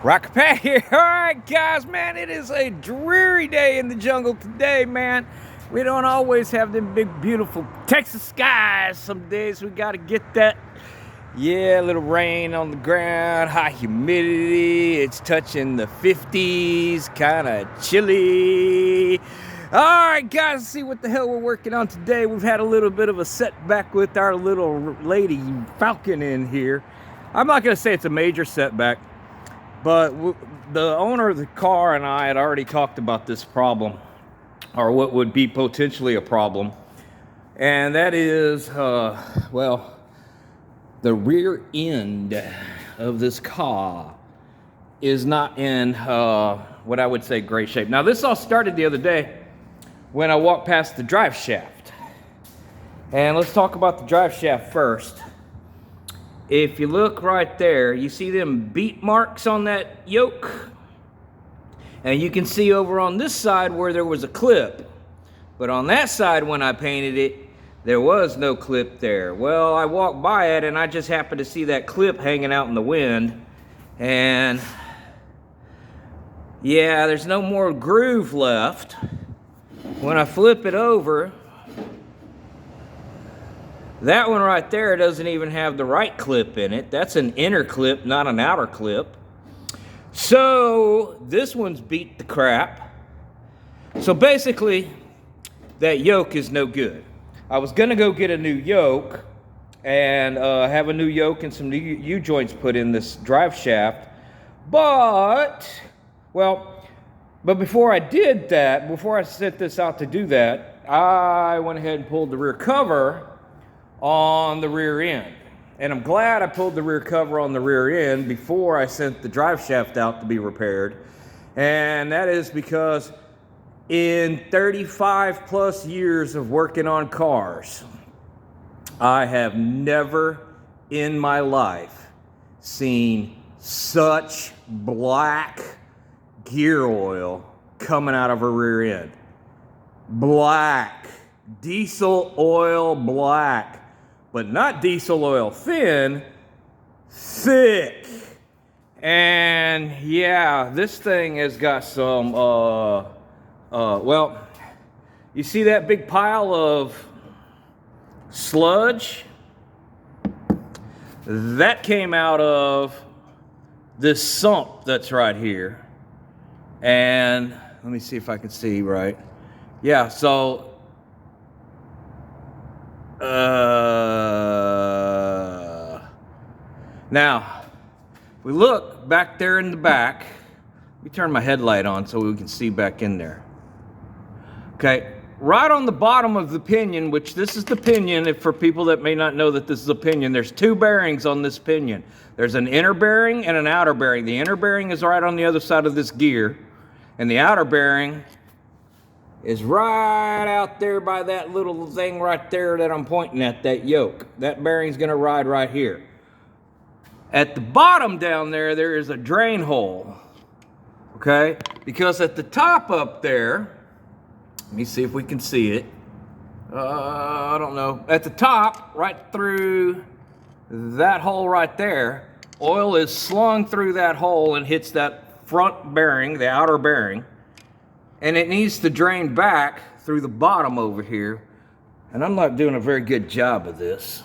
Rocket Pat here. All right, guys, man, it is a dreary day in the jungle today, man. We don't always have them big, beautiful Texas skies. Some days we got to get that, a little rain on the ground, high humidity. It's touching the 50s, kind of chilly. All right, guys, let's see what the hell we're working on today. We've had a little bit of a setback with our little lady Falcon in here. I'm not going to say it's a major setback, but the owner of the car and I had already talked about this problem, or what would be potentially a problem. And that is, the rear end of this car is not in what I would say great shape. Now, this all started the other day when I walked past the drive shaft. And let's talk about the drive shaft first. If you look right there, you see them beat marks on that yoke? And you can see over on this side where there was a clip. But on that side when I painted it, there was no clip there. Well, I walked by it and I just happened to see that clip hanging out in the wind. And yeah, there's no more groove left. When I flip it over, that one right there doesn't even have the right clip in it. That's an inner clip, not an outer clip. So this one's beat the crap. So basically, that yoke is no good. I was gonna go get a new yoke and have a new yoke and some new U-joints put in this drive shaft. But before I did that, before I sent this out to do that, I went ahead and pulled the rear cover on the rear end. And I'm glad I pulled the rear cover on the rear end before I sent the drive shaft out to be repaired. And that is because in 35 plus years of working on cars, I have never in my life seen such black gear oil coming out of a rear end. Black, diesel oil black. But not diesel oil thin, thick. And yeah, this thing has got some, you see that big pile of sludge? That came out of this sump that's right here. And let me see if I can see right. Yeah, so now, if we look back there in the back, let me turn my headlight on so we can see back in there. Okay, right on the bottom of the pinion, which this is the pinion, if for people that may not know that this is a pinion, there's two bearings on this pinion. There's an inner bearing and an outer bearing. The inner bearing is right on the other side of this gear, and the outer bearing is right out there by that little thing right there that I'm pointing at, that yoke. That bearing's gonna ride right here. At the bottom down there, there is a drain hole, okay? Because at the top up there, let me see if we can see it. I don't know. At the top, right through that hole right there, oil is slung through that hole and hits that front bearing, the outer bearing. And it needs to drain back through the bottom over here. And I'm not doing a very good job of this.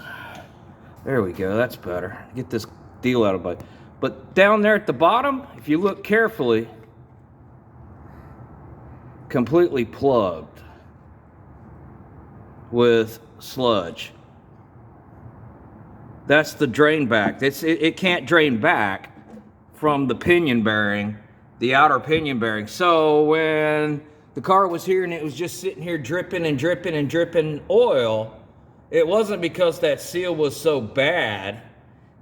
There we go, that's better. Get this deal out of the way. But down there at the bottom, if you look carefully, completely plugged with sludge. That's the drain back. It can't drain back from the pinion bearing, the outer pinion bearing. So when the car was here and it was just sitting here dripping and dripping and dripping oil, it wasn't because that seal was so bad.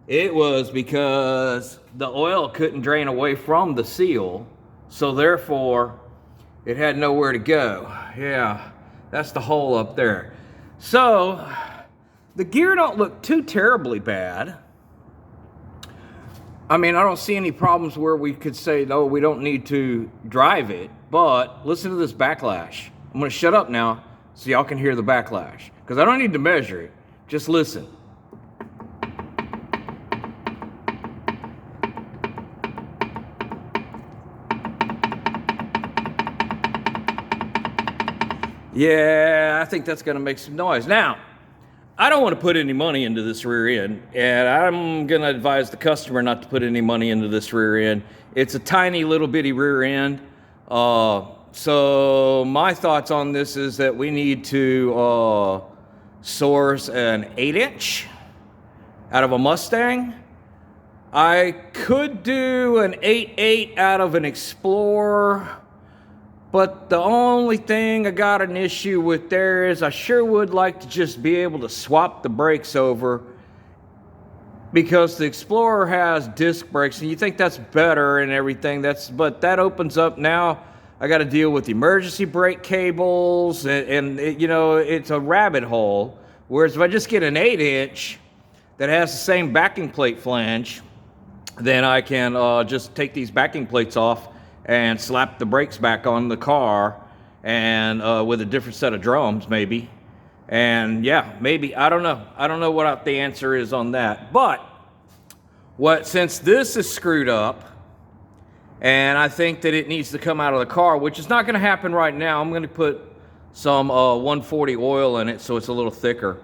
It was because the oil couldn't drain away from the seal. So therefore, it had nowhere to go. Yeah, that's the hole up there. So the gear don't look too terribly bad. I mean, I don't see any problems where we could say, no, we don't need to drive it. But listen to this backlash. I'm going to shut up now so y'all can hear the backlash. Because I don't need to measure it. Just listen. Yeah, I think that's going to make some noise. Now, I don't want to put any money into this rear end, and I'm going to advise the customer not to put any money into this rear end. It's a tiny little bitty rear end. So my thoughts on this is that we need to source an 8-inch out of a Mustang. I could do an 8.8 out of an Explorer, but the only thing I got an issue with there is I sure would like to just be able to swap the brakes over, because the Explorer has disc brakes and you think that's better and everything. But that opens up now. I got to deal with emergency brake cables and you know, it's a rabbit hole. Whereas if I just get an 8-inch that has the same backing plate flange, then I can just take these backing plates off and slap the brakes back on the car, and with a different set of drums maybe. And yeah, maybe, I don't know what the answer is on that. But since this is screwed up, and I think that it needs to come out of the car, which is not going to happen right now. I'm going to put some 140 oil in it so it's a little thicker,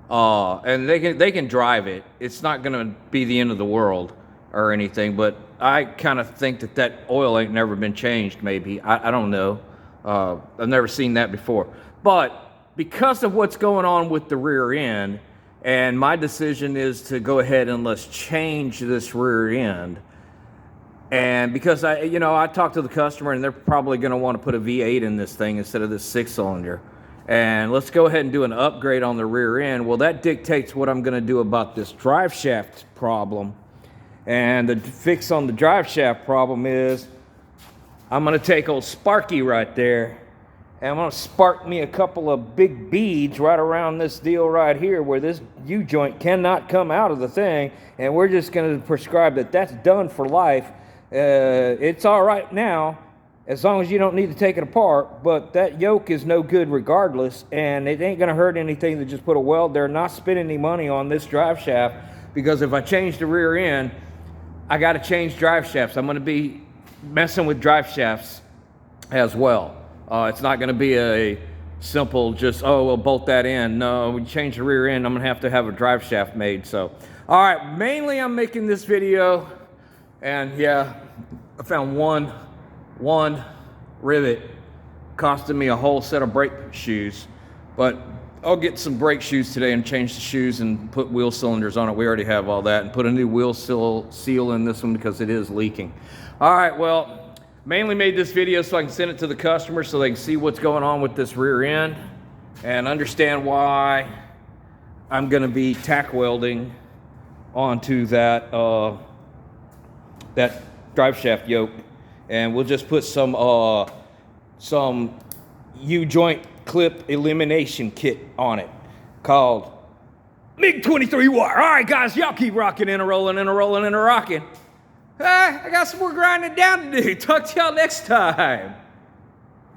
and they can drive it. It's not going to be the end of the world or anything, but I kind of think that oil ain't never been changed. Maybe, I don't know. I've never seen that before. But because of what's going on with the rear end, and my decision is to go ahead and let's change this rear end. And because I talked to the customer, and they're probably going to want to put a V8 in this thing instead of this 6-cylinder. And let's go ahead and do an upgrade on the rear end. Well, that dictates what I'm going to do about this drive shaft problem. And the fix on the drive shaft problem is I'm going to take old Sparky right there, and I'm going to spark me a couple of big beads right around this deal right here where this U-joint cannot come out of the thing, and we're just going to prescribe that that's done for life. It's all right now as long as you don't need to take it apart, but that yoke is no good regardless, and it ain't going to hurt anything to just put a weld there, not spend any money on this drive shaft, because if I change the rear end, I got to change drive shafts. I'm going to be messing with drive shafts as well. It's not going to be a simple just, oh, we'll bolt that in. No, we change the rear end, I'm going to have a drive shaft made. So, all right, mainly I'm making this video, and yeah, I found one rivet costing me a whole set of brake shoes. But I'll get some brake shoes today and change the shoes and put wheel cylinders on it. We already have all that, and put a new wheel seal in this one because it is leaking. All right, well, mainly made this video so I can send it to the customer so they can see what's going on with this rear end and understand why I'm going to be tack welding onto that that drive shaft yoke, and we'll just put some U-joint clip elimination kit on it called MiG 23 wire. All right, guys, y'all keep rocking and a rolling and a rolling and a rocking. I got some more grinding down to do. Talk to y'all next time.